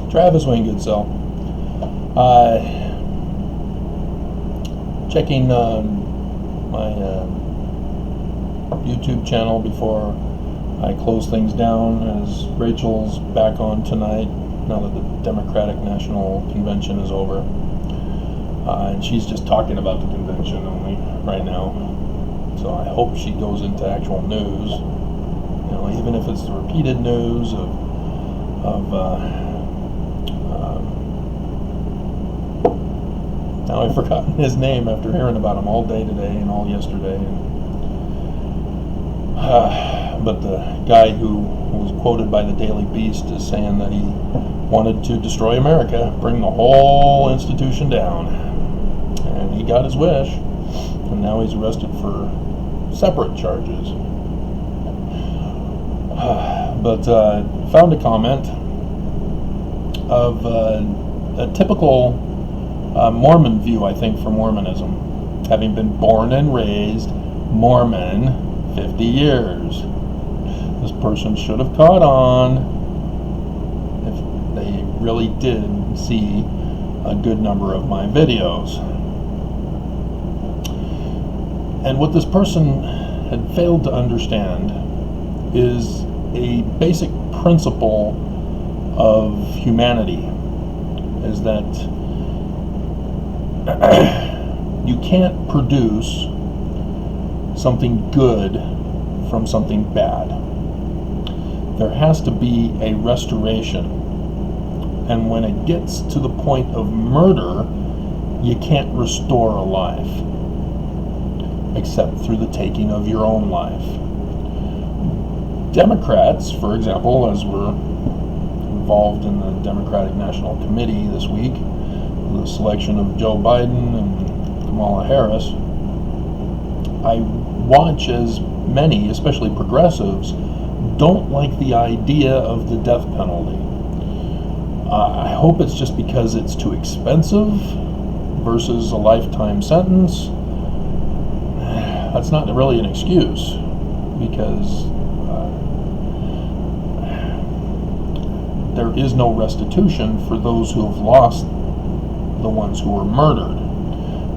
Travis Wayne Goodsell. Checking my YouTube channel before I close things down, as Rachel's back on tonight now that the Democratic National Convention is over. And she's just talking about the convention only right now. So I hope she goes into actual news. You know, even if it's the repeated news of now I've forgotten his name after hearing about him all day today and all yesterday. But the guy who was quoted by the Daily Beast as saying that he wanted to destroy America, bring the whole institution down. And he got his wish, and now he's arrested for separate charges. But found a comment of a typical Mormon view, I think, for Mormonism. Having been born and raised Mormon 50 years. This person should have caught on if they really did see a good number of my videos. And what this person had failed to understand is a basic principle of humanity, is that you can't produce something good from something bad. There has to be a restoration. And when it gets to the point of murder, you can't restore a life except through the taking of your own life. Democrats, for example, as we're involved in the Democratic National Committee this week, the selection of Joe Biden and Kamala Harris, I watch as many, especially progressives, don't like the idea of the death penalty. I hope it's just because it's too expensive versus a lifetime sentence. That's not really an excuse, because there is no restitution for those who have lost the ones who were murdered.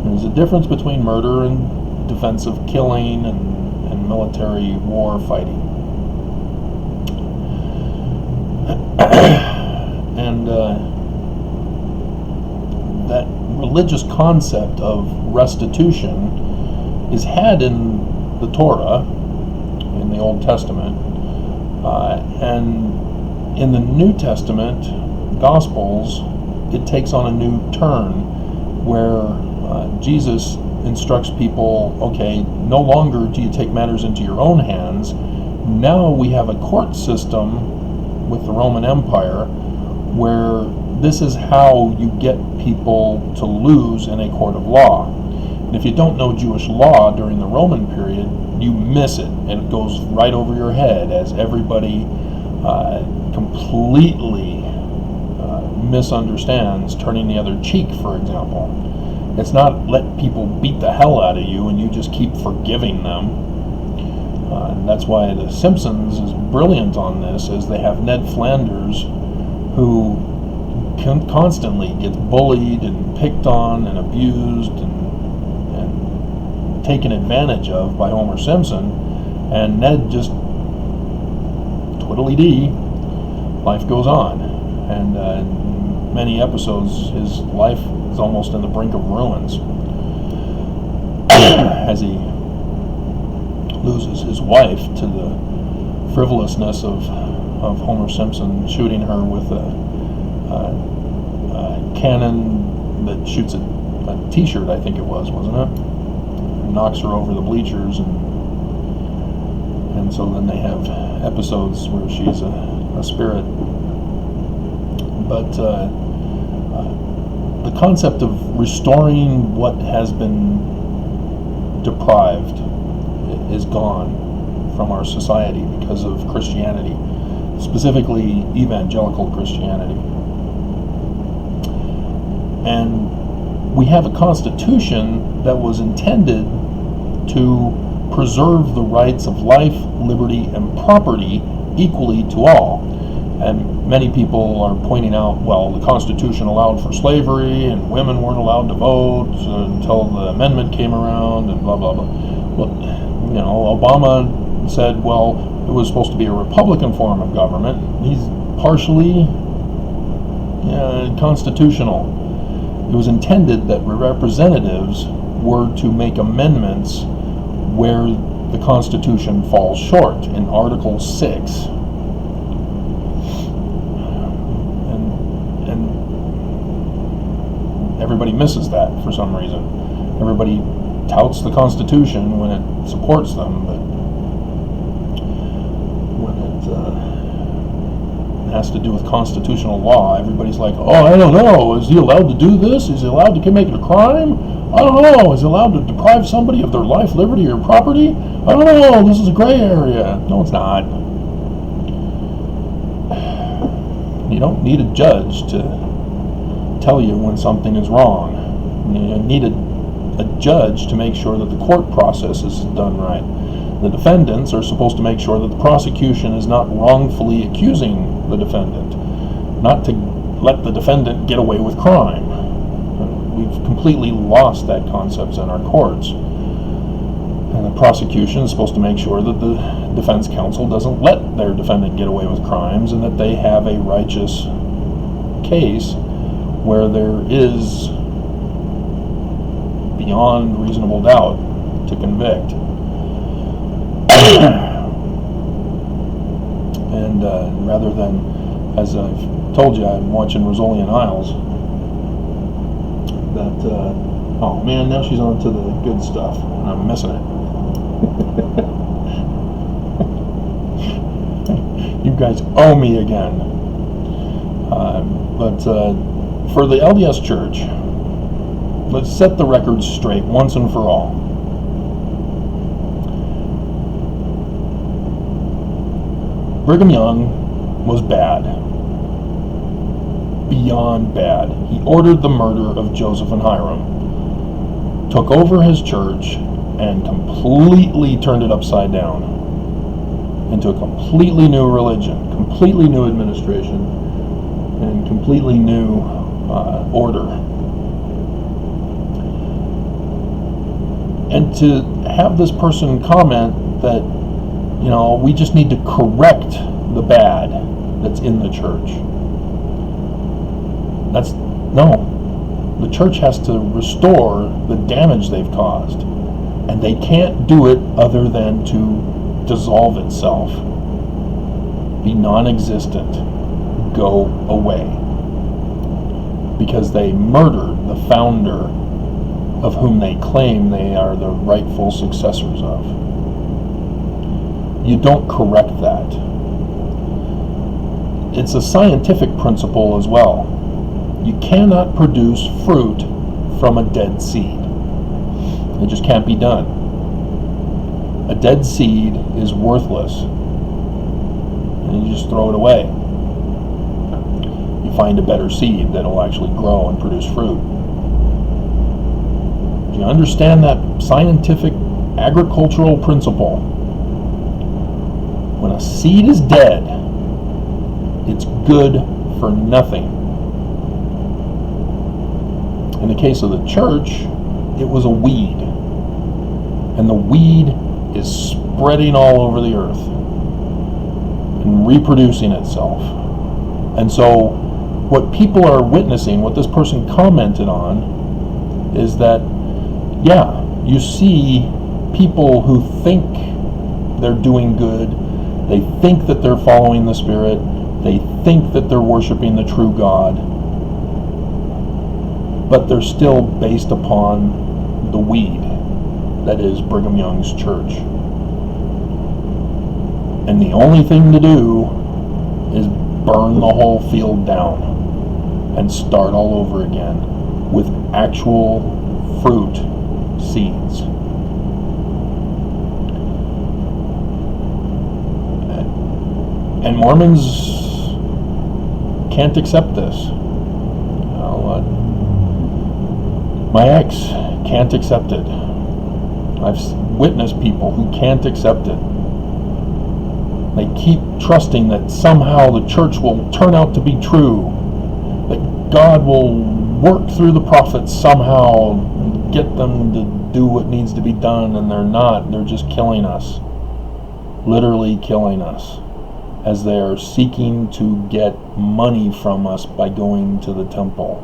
There's a difference between murder and defensive killing and military war fighting. And that religious concept of restitution is had in the Torah, in the Old Testament, and in the New Testament Gospels, it takes on a new turn where Jesus instructs people, okay, no longer do you take matters into your own hands. Now we have a court system with the Roman Empire where this is how you get people to lose in a court of law. And if you don't know Jewish law during the Roman period, you miss it, and it goes right over your head as everybody completely misunderstands turning the other cheek, for example. It's not let people beat the hell out of you and you just keep forgiving them. And that's why The Simpsons is brilliant on this, is they have Ned Flanders, who constantly gets bullied and picked on and abused and taken advantage of by Homer Simpson, and Ned just twiddly-dee, life goes on. And in many episodes, his life is almost in the brink of ruins as he loses his wife to the frivolousness of Homer Simpson shooting her with a cannon that shoots a t-shirt, I think it was, wasn't it? And knocks her over the bleachers, and so then they have episodes where she's a spirit. But the concept of restoring what has been deprived is gone from our society because of Christianity, specifically evangelical Christianity. And we have a constitution that was intended to preserve the rights of life, liberty, and property equally to all. And many people are pointing out, well, the Constitution allowed for slavery and women weren't allowed to vote until the amendment came around and blah, blah, blah. Well, Obama said, well, it was supposed to be a Republican form of government. He's partially constitutional. It was intended that representatives were to make amendments where the Constitution falls short in Article 6. And everybody misses that for some reason. Everybody touts the Constitution when it supports them, but when it has to do with constitutional law, everybody's like, oh, I don't know, is he allowed to do this? Is he allowed to make it a crime? I don't know, is he allowed to deprive somebody of their life, liberty, or property? I don't know, this is a gray area. No, it's not. You don't need a judge to tell you when something is wrong. You need a judge to make sure that the court process is done right. The defendants are supposed to make sure that the prosecution is not wrongfully accusing the defendant, not to let the defendant get away with crime. We've completely lost that concept in our courts. And the prosecution is supposed to make sure that the defense counsel doesn't let their defendant get away with crimes and that they have a righteous case where there is beyond reasonable doubt to convict. And rather than, as I've told you, I'm watching Rosalian Isles, that, oh man, now she's on to the good stuff, and I'm missing it. You guys owe me again. But for the LDS Church, let's set the record straight once and for all. Brigham Young was bad. Beyond bad. He ordered the murder of Joseph and Hiram, took over his church, and completely turned it upside down into a completely new religion, completely new administration, and completely new order. And to have this person comment that, we just need to correct the bad that's in the church. No. The church has to restore the damage they've caused. And they can't do it other than to dissolve itself, be non-existent, go away. Because they murdered the founder of whom they claim they are the rightful successors of. You don't correct that. It's a scientific principle as well. You cannot produce fruit from a dead seed. It just can't be done. A dead seed is worthless, and you just throw it away. You find a better seed that'll actually grow and produce fruit. Do you understand that scientific agricultural principle? When a seed is dead, it's good for nothing. In the case of the church, it was a weed. And the weed is spreading all over the earth and reproducing itself. And so what people are witnessing, what this person commented on, is that, you see people who think they're doing good, they think that they're following the Spirit, they think that they're worshiping the true God, but they're still based upon the weed that is Brigham Young's church. And the only thing to do is burn the whole field down and start all over again with actual fruit seeds. And Mormons can't accept this. My ex can't accept it. I've witnessed people who can't accept it. They keep trusting that somehow the church will turn out to be true, that God will work through the prophets somehow, get them to do what needs to be done, and they're not. They're just killing us, literally killing us, as they are seeking to get money from us by going to the temple.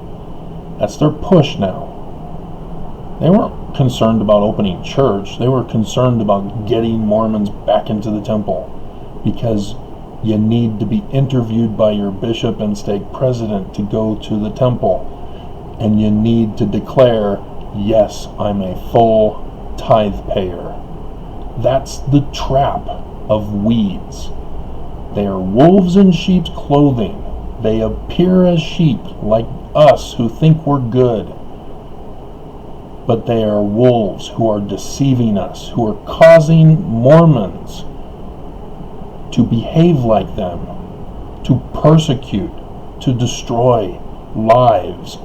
That's their push now. They weren't concerned about opening church. They were concerned about getting Mormons back into the temple, because you need to be interviewed by your bishop and stake president to go to the temple. And you need to declare, yes, I'm a full tithe payer. That's the trap of weeds. They are wolves in sheep's clothing. They appear as sheep, like us who think we're good. But they are wolves who are deceiving us, who are causing Mormons to behave like them, to persecute, to destroy lives,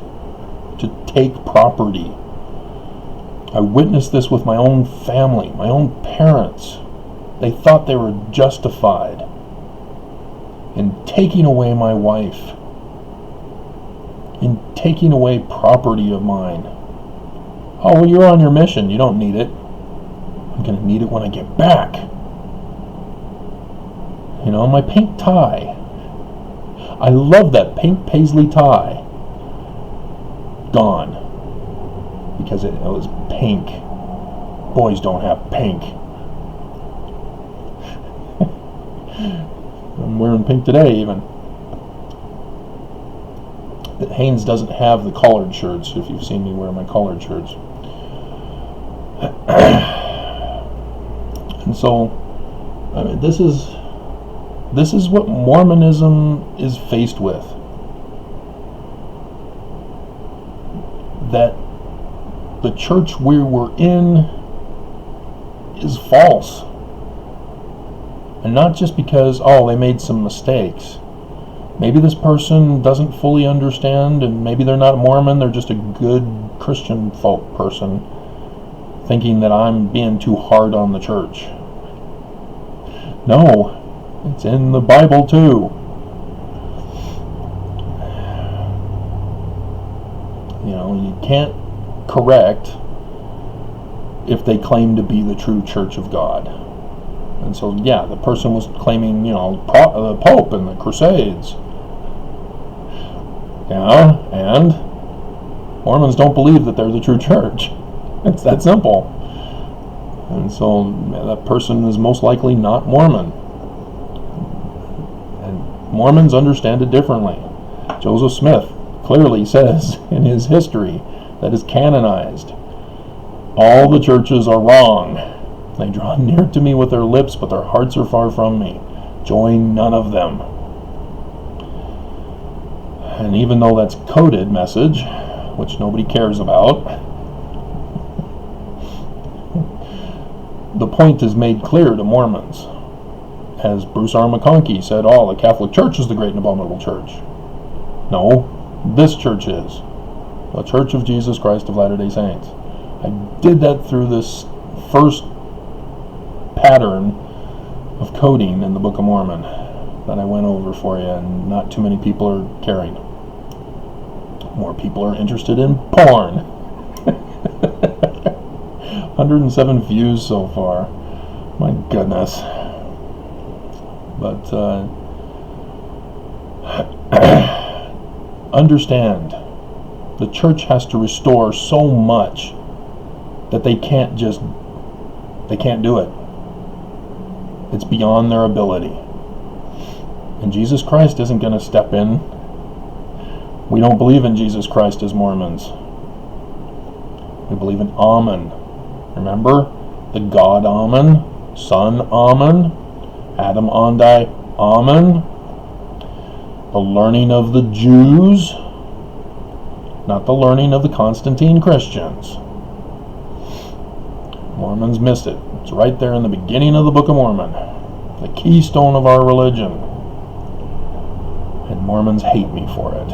to take property. I witnessed this with my own family, my own parents. They thought they were justified in taking away my wife, in taking away property of mine. Oh, well, you're on your mission. You don't need it. I'm going to need it when I get back. You know, my pink tie. I love that pink paisley tie. Gone. Because it was pink. Boys don't have pink. I'm wearing pink today, even. Hanes doesn't have the collared shirts, if you've seen me wear my collared shirts. And so, I mean, this is what Mormonism is faced with. That the church we were in is false. And not just because, oh, they made some mistakes. Maybe this person doesn't fully understand, and maybe they're not Mormon, they're just a good Christian folk person, thinking that I'm being too hard on the church. No, it's in the Bible too. You know, you can't correct if they claim to be the true church of God. And so, yeah, the person was claiming, you know, the Pope and the Crusades. Yeah, and Mormons don't believe that they're the true church. It's that simple. And so that person is most likely not Mormon. And Mormons understand it differently. Joseph Smith clearly says in his history that is canonized, all the churches are wrong. They draw near to me with their lips, but their hearts are far from me. Join none of them. And even though that's coded message, which nobody cares about, the point is made clear to Mormons. As Bruce R. McConkie said, oh, the Catholic Church is the great and abominable church. No, this church is. The Church of Jesus Christ of Latter-day Saints. I did that through this first pattern of coding in the Book of Mormon that I went over for you, and not too many people are caring. More people are interested in porn. 107 views so far. My goodness. But understand, the church has to restore so much that they can't do it. It's beyond their ability. And Jesus Christ isn't going to step in. We don't believe in Jesus Christ as Mormons. We believe in Amen. Remember? The God Amen, Son Amen, Adam Andai Amen. The learning of the Jews, not the learning of the Constantine Christians. Mormons missed it. It's right there in the beginning of the Book of Mormon. The keystone of our religion. And Mormons hate me for it.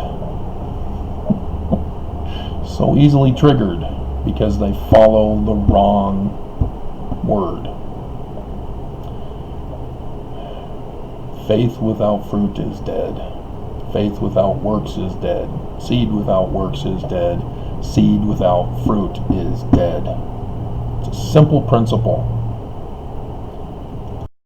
So easily triggered because they follow the wrong word. Faith without fruit is dead. Faith without works is dead. Seed without works is dead. Seed without fruit is dead. It's a simple principle.